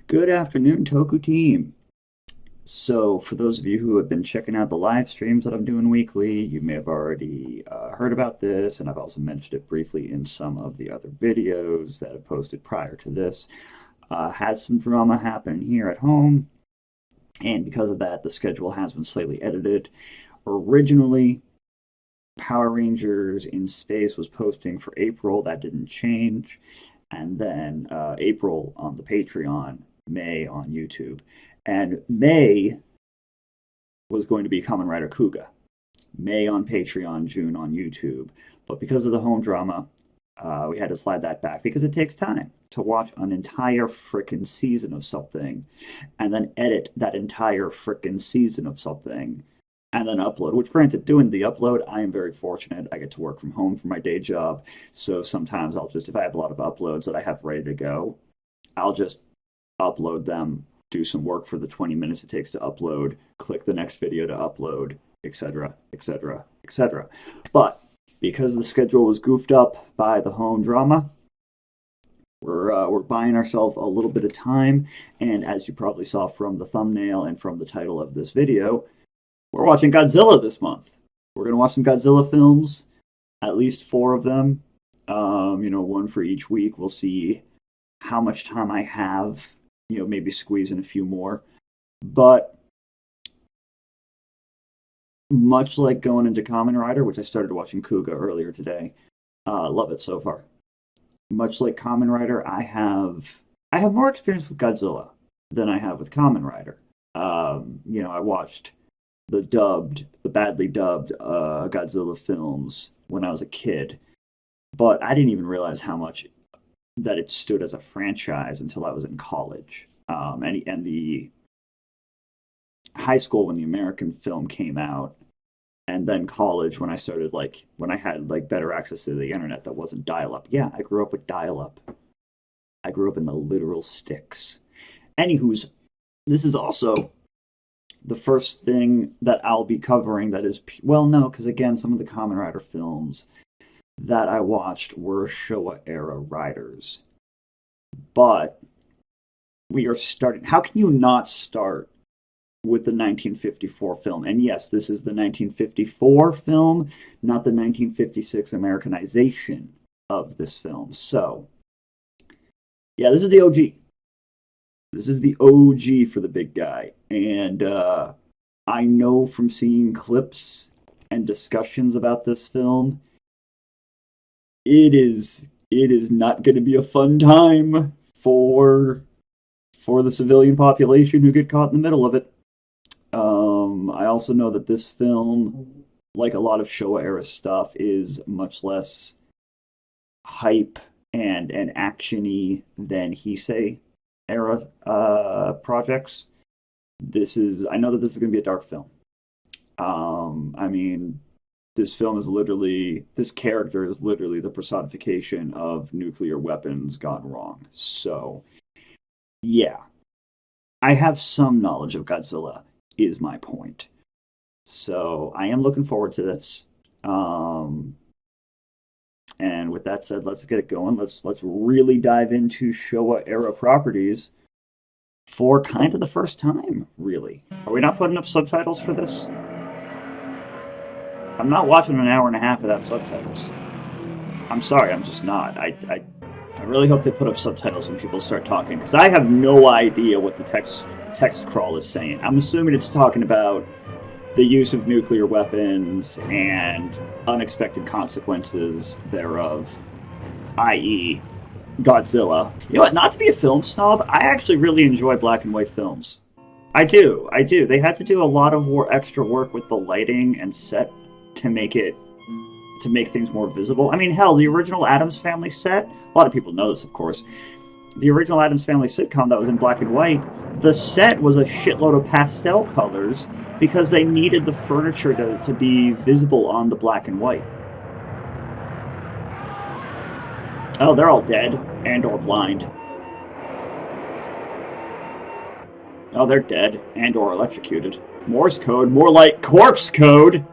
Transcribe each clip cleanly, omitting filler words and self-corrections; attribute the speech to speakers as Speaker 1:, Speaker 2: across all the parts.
Speaker 1: Good afternoon, Toku team. So, for those of you who have been checking out the live streams that I'm doing weekly, you may have already heard about this, and I've also mentioned it briefly in some of the other videos that I've posted prior to this. Had some drama happen here at home, and because of that, the schedule has been slightly edited. Originally, Power Rangers in Space was posting for April. That didn't change. And then April on the Patreon, May on YouTube. And May was going to be Kamen Rider Kuga. May on Patreon, June on YouTube. But because of the home drama, we had to slide that back because it takes time to watch an entire frickin' season of something and then edit that entire frickin' season of something and then upload. Which, granted, doing the upload, I am very fortunate. I get to work from home for my day job. So sometimes I'll just, if I have a lot of uploads that I have ready to go, I'll just upload them, do some work for the 20 minutes it takes to upload, click the next video to upload, etc., etc., etc. But because the schedule was goofed up by the home drama, we're buying ourselves a little bit of time, and as you probably saw from the thumbnail and from the title of this video, we're watching Godzilla this month. We're going to watch some Godzilla films, at least 4 of them, one for each week. We'll see how much time I have, maybe squeeze in a few more. But much like going into Kamen Rider, which I started watching Kuga earlier today, love it so far. Much like Kamen Rider, I have more experience with Godzilla than I have with Kamen Rider. I watched the badly dubbed Godzilla films when I was a kid, but I didn't even realize how much that it stood as a franchise until I was in college. And the high school when the American film came out, and then college when I started, when I had better access to the internet that wasn't dial-up. Yeah, I grew up with dial-up. I grew up in the literal sticks. Anywho's, this is also the first thing that I'll be covering that is, well, no, because again, some of the Kamen Rider films that I watched were Showa-era riders. But we are starting... How can you not start with the 1954 film? And yes, this is the 1954 film, not the 1956 Americanization of this film. So, yeah, this is the OG. This is the OG for the big guy. And I know from seeing clips and discussions about this film, it is not going to be a fun time for the civilian population who get caught in the middle of it. I also know that this film, like a lot of Showa-era stuff, is much less hype and action-y than Heisei-era projects. I know that this is going to be a dark film. This film is literally, this character is literally the personification of nuclear weapons gone wrong. So, yeah. I have some knowledge of Godzilla, is my point. So, I am looking forward to this. And with that said, let's get it going. Let's really dive into Showa-era properties for kind of the first time, really. Are we not putting up subtitles for this? I'm not watching an hour and a half without subtitles. I'm sorry, I'm just not. I really hope they put up subtitles when people start talking, because I have no idea what the text crawl is saying. I'm assuming it's talking about the use of nuclear weapons and unexpected consequences thereof, i.e. Godzilla. You know what, not to be a film snob, I actually really enjoy black and white films. I do. They had to do a lot of extra work with the lighting and set to make things more visible. I mean, hell, the original Addams Family set, a lot of people know this, of course, the original Addams Family sitcom that was in black and white, the set was a shitload of pastel colors because they needed the furniture to be visible on the black and white. Oh, they're all dead and or blind. Oh, they're dead and or electrocuted. Morse code, more like corpse code!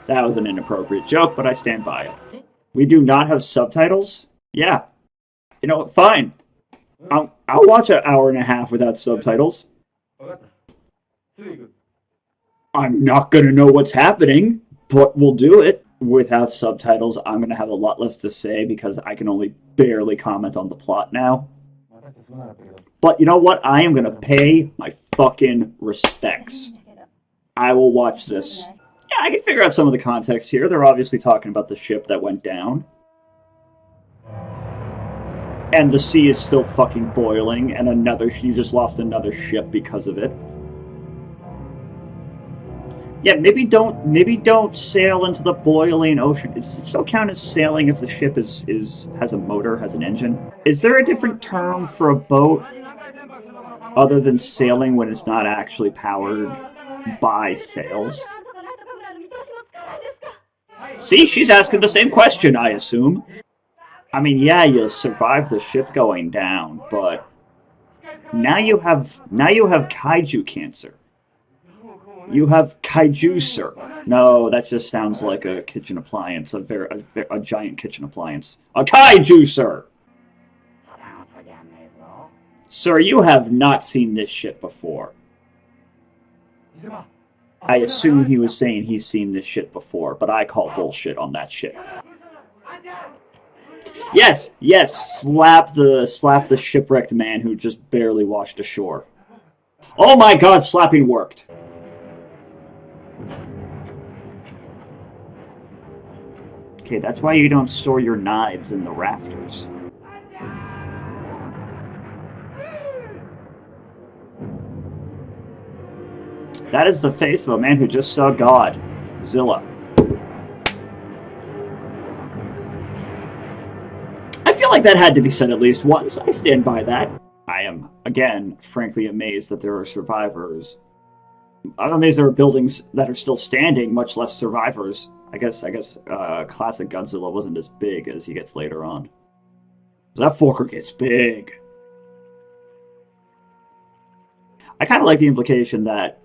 Speaker 1: That was an inappropriate joke, but I stand by it. We do not have subtitles? Yeah. You know what? Fine. I'll watch an hour and a half without subtitles. I'm not gonna know what's happening, but we'll do it. Without subtitles, I'm gonna have a lot less to say because I can only barely comment on the plot now. But you know what? I am gonna pay my fucking respects. I will watch this. Yeah, I can figure out some of the context here. They're obviously talking about the ship that went down. And the sea is still fucking boiling, and you just lost another ship because of it. Yeah, maybe don't sail into the boiling ocean. Does it still count as sailing if the ship has a motor, has an engine? Is there a different term for a boat other than sailing when it's not actually powered by sails? See, she's asking the same question, I assume. I mean, yeah, you'll survive the ship going down, but now you have kaiju cancer. You have kaiju-sir. No, that just sounds like a kitchen appliance, a giant kitchen appliance. A kaiju-sir! Sir, you have not seen this shit before. I assume he was saying he's seen this shit before, but I call bullshit on that shit. Yes, slap the shipwrecked man who just barely washed ashore. Oh my god, slapping worked. Okay, that's why you don't store your knives in the rafters. That is the face of a man who just saw God. Zilla. I feel like that had to be said at least once. I stand by that. I am, again, frankly amazed that there are survivors. I'm amazed there are buildings that are still standing, much less survivors. I guess classic Godzilla wasn't as big as he gets later on. That fucker gets big. I kind of like the implication that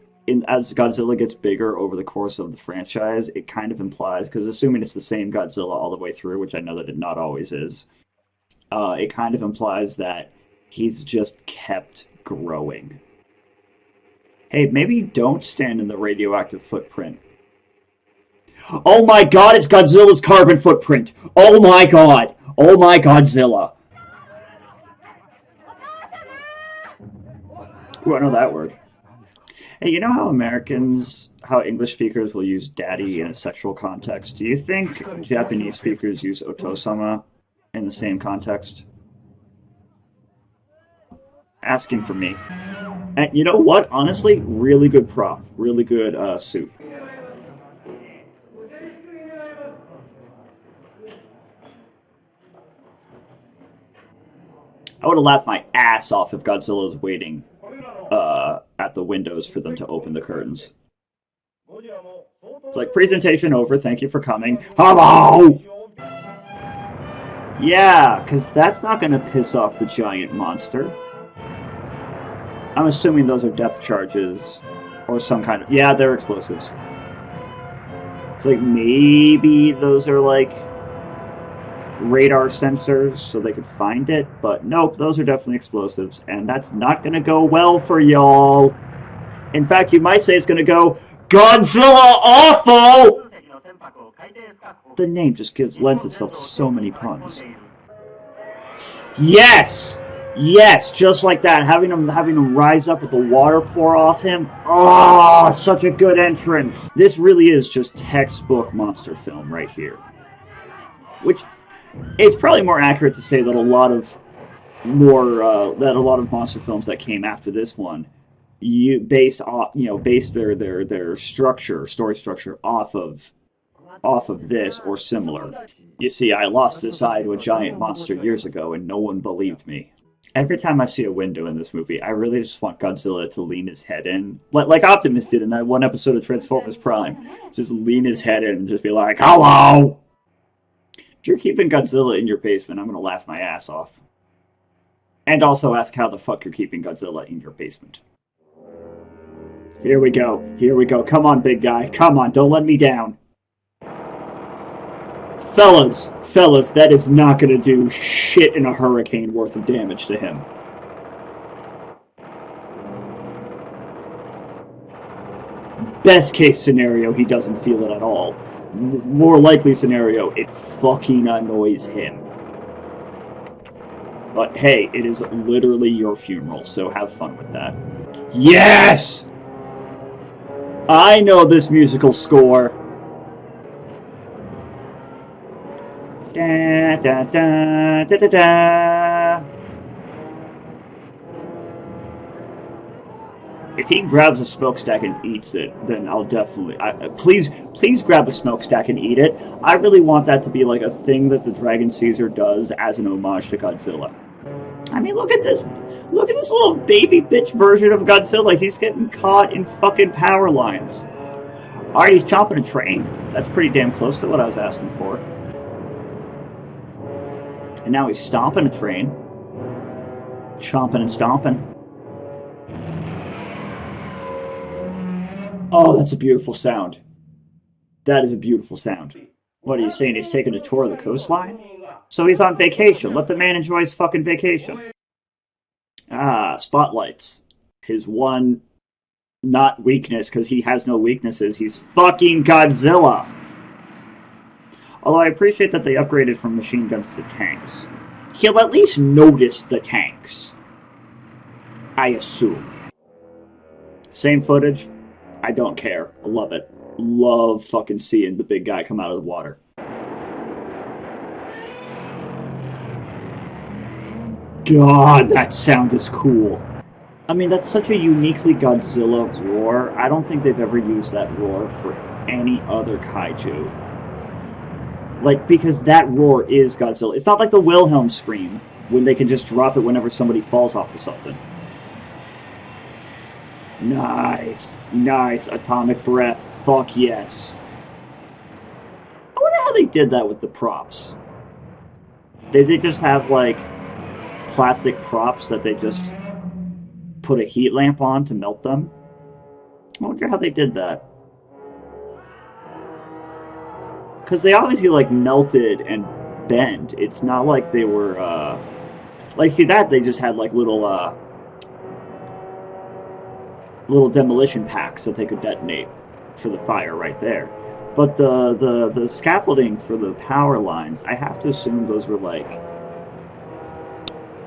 Speaker 1: as Godzilla gets bigger over the course of the franchise, it kind of implies, because assuming it's the same Godzilla all the way through, which I know that it not always is, it kind of implies that he's just kept growing. Hey, maybe don't stand in the radioactive footprint. Oh my god, it's Godzilla's carbon footprint! Oh my god! Oh my Godzilla! Ooh, I know that word. Hey, you know how English speakers will use daddy in a sexual context? Do you think Japanese speakers use otosama in the same context? Asking for me. And you know what? Honestly, really good prop. Really good suit. I would have laughed my ass off if Godzilla was waiting at the windows for them to open the curtains. It's like, presentation over, thank you for coming. Hello! Yeah, because that's not going to piss off the giant monster. I'm assuming those are depth charges or some kind of... Yeah, they're explosives. It's like, maybe those are like radar sensors so they could find it, but nope, those are definitely explosives, and that's not going to go well for y'all. In fact, you might say it's going to go Godzilla awful! The name just lends itself to so many puns. Yes! Yes, just like that, having him rise up with the water pour off him. Oh, such a good entrance. This really is just textbook monster film right here. Which, it's probably more accurate to say that a lot of monster films that came after this one, based their story structure off of this or similar. You see, I lost this eye to a giant monster years ago, and no one believed me. Every time I see a window in this movie, I really just want Godzilla to lean his head in, like Optimus did in that one episode of Transformers Prime. Just lean his head in and just be like, "Hello." If you're keeping Godzilla in your basement, I'm going to laugh my ass off. And also ask how the fuck you're keeping Godzilla in your basement. Here we go. Here we go. Come on, big guy. Come on, don't let me down. Fellas, that is not going to do shit in a hurricane worth of damage to him. Best case scenario, he doesn't feel it at all. More likely scenario, it fucking annoys him. But hey, it is literally your funeral, so have fun with that. Yes! I know this musical score. Da da da da da da. If he grabs a smokestack and eats it, then I'll definitely... please grab a smokestack and eat it. I really want that to be like a thing that the Dragon Caesar does as an homage to Godzilla. I mean, look at this. Look at this little baby bitch version of Godzilla. He's getting caught in fucking power lines. Alright, he's chopping a train. That's pretty damn close to what I was asking for. And now he's stomping a train. Chomping and stomping. Oh, that's a beautiful sound. That is a beautiful sound. What are you saying? He's taking a tour of the coastline? So he's on vacation. Let the man enjoy his fucking vacation. Ah, spotlights. His one, not weakness, because he has no weaknesses. He's fucking Godzilla. Although I appreciate that they upgraded from machine guns to tanks. He'll at least notice the tanks. I assume. Same footage. I don't care. I love it. Love fucking seeing the big guy come out of the water. God, that sound is cool. I mean, that's such a uniquely Godzilla roar. I don't think they've ever used that roar for any other kaiju. Like, because that roar is Godzilla. It's not like the Wilhelm scream, when they can just drop it whenever somebody falls off of something. Nice. Nice. Atomic breath. Fuck yes. I wonder how they did that with the props. Did they just have, like, plastic props that they just put a heat lamp on to melt them? I wonder how they did that. Because they obviously, like, melted and bent. It's not like they were, like, see that? They just had, like, little demolition packs that they could detonate for the fire right there. But the scaffolding for the power lines, I have to assume those were, like,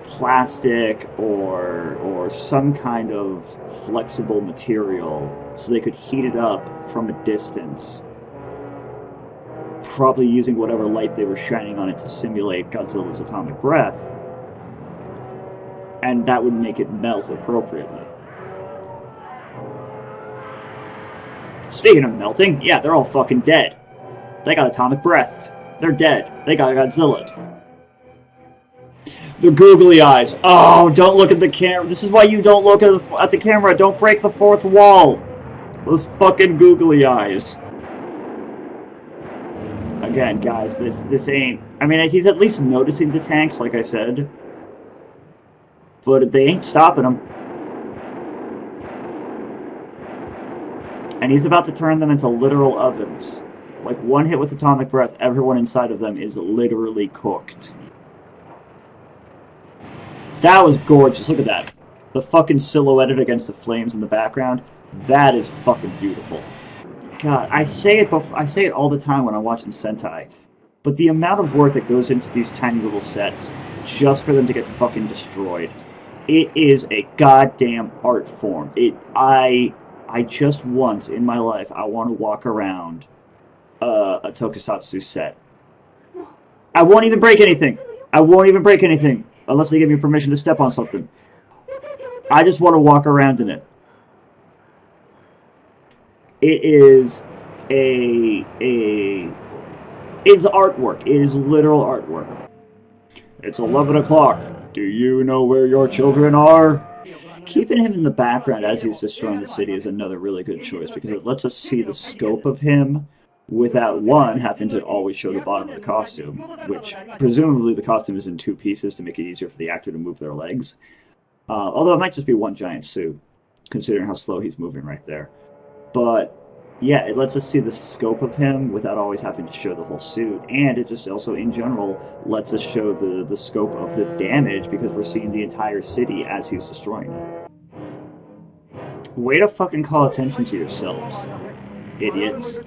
Speaker 1: plastic or some kind of flexible material so they could heat it up from a distance, probably using whatever light they were shining on it to simulate Godzilla's atomic breath, and that would make it melt appropriately. Speaking of melting, yeah, they're all fucking dead. They got atomic breath. They're dead. They got Godzilla. The googly eyes. Oh, don't look at the camera. This is why you don't look at the camera. Don't break the fourth wall. Those fucking googly eyes. Again, guys, this ain't... I mean, he's at least noticing the tanks, like I said. But they ain't stopping them. And he's about to turn them into literal ovens. Like, one hit with atomic breath, everyone inside of them is literally cooked. That was gorgeous. Look at that. The fucking silhouetted against the flames in the background. That is fucking beautiful. God, I say it all the time when I'm watching Sentai. But the amount of work that goes into these tiny little sets just for them to get fucking destroyed. It is a goddamn art form. I just once in my life, I want to walk around a tokusatsu set. I won't even break anything. I won't even break anything unless they give me permission to step on something. I just want to walk around in it. It is it's artwork. It is literal artwork. It's 11 o'clock. Do you know where your children are? Keeping him in the background as he's destroying the city is another really good choice because it lets us see the scope of him without, one, having to always show the bottom of the costume, which presumably the costume is in two pieces to make it easier for the actor to move their legs. Although it might just be one giant suit, considering how slow he's moving right there. But yeah, it lets us see the scope of him without always having to show the whole suit, and it just also, in general, lets us show the scope of the damage because we're seeing the entire city as he's destroying it. Way to fucking call attention to yourselves, idiots.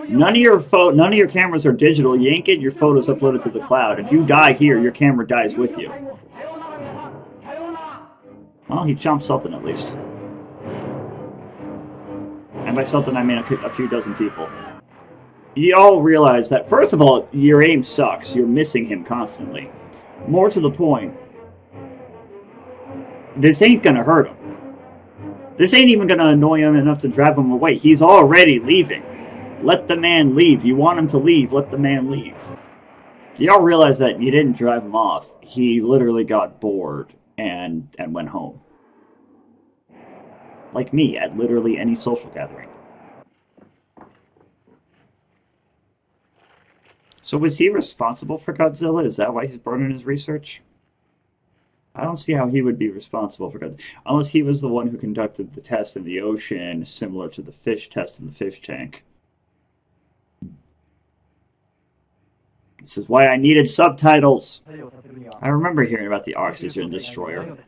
Speaker 1: None of your cameras are digital. You ain't getting your photos uploaded to the cloud. If you die here, your camera dies with you. Well, he chomped something at least. And by something, I mean a few dozen people. You all realize that, first of all, your aim sucks. You're missing him constantly. More to the point, this ain't gonna hurt him. This ain't even gonna annoy him enough to drive him away. He's already leaving. Let the man leave. You want him to leave, let the man leave. Y'all realize that you didn't drive him off. He literally got bored and went home. Like me at literally any social gathering. So was he responsible for Godzilla? Is that why he's burning his research? I don't see how he would be responsible for Godzilla. Unless he was the one who conducted the test in the ocean, similar to the fish test in the fish tank. This is why I needed subtitles. I remember hearing about the oxygen destroyer.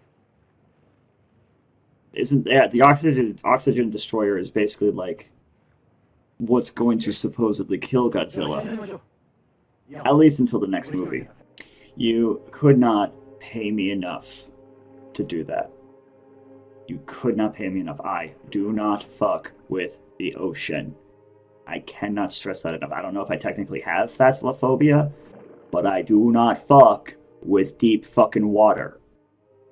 Speaker 1: Isn't that the oxygen destroyer is basically like what's going to supposedly kill Godzilla? At least until the next movie. You could not pay me enough to do that. You could not pay me enough. I do not fuck with the ocean. I cannot stress that enough. I don't know if I technically have thalassophobia, but I do not fuck with deep fucking water.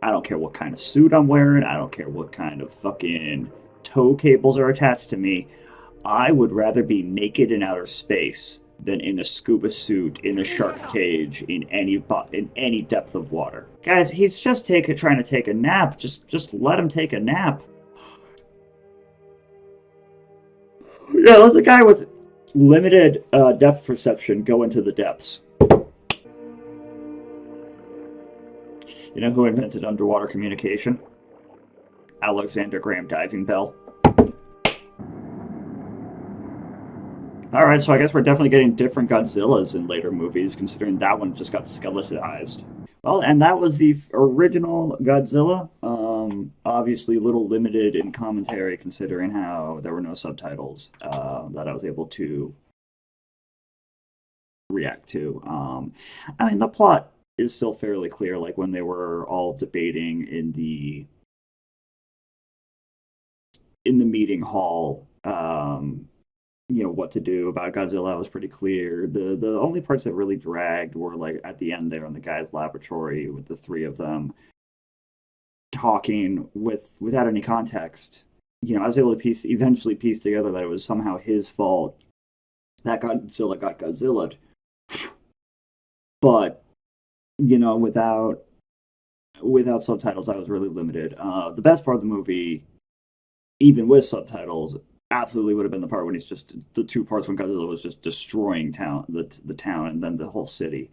Speaker 1: I don't care what kind of suit I'm wearing. I don't care what kind of fucking tow cables are attached to me. I would rather be naked in outer space than in a scuba suit, in a shark cage, in any depth of water. Guys, he's just trying to take a nap. Just let him take a nap. Yeah, let the guy with limited depth perception go into the depths. You know who invented underwater communication? Alexander Graham Diving Bell. Alright, so I guess we're definitely getting different Godzillas in later movies, considering that one just got skeletonized. Well, and that was the original Godzilla. Obviously, a little limited in commentary, considering how there were no subtitles that I was able to react to. I mean, the plot is still fairly clear, like when they were all debating in the meeting hall, you know, what to do about Godzilla was pretty clear. The only parts that really dragged were like at the end there in the guy's laboratory with the three of them talking without any context. You know, I was able to eventually piece together that it was somehow his fault that Godzilla got Godzilla'd. But, you know, without subtitles, I was really limited. The best part of the movie, even with subtitles, absolutely would have been the part when he's just the two parts when Godzilla was just destroying the town and then the whole city.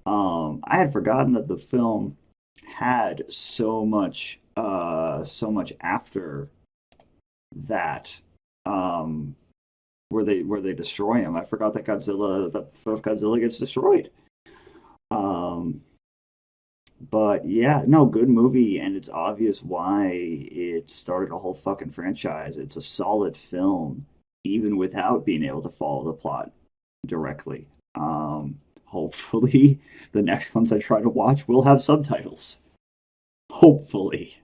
Speaker 1: I had forgotten that the film had so much after that, where they destroy him. I forgot that the first Godzilla gets destroyed. But yeah, no, good movie, and it's obvious why it started a whole fucking franchise. It's a solid film, even without being able to follow the plot directly. Hopefully, the next ones I try to watch will have subtitles. Hopefully.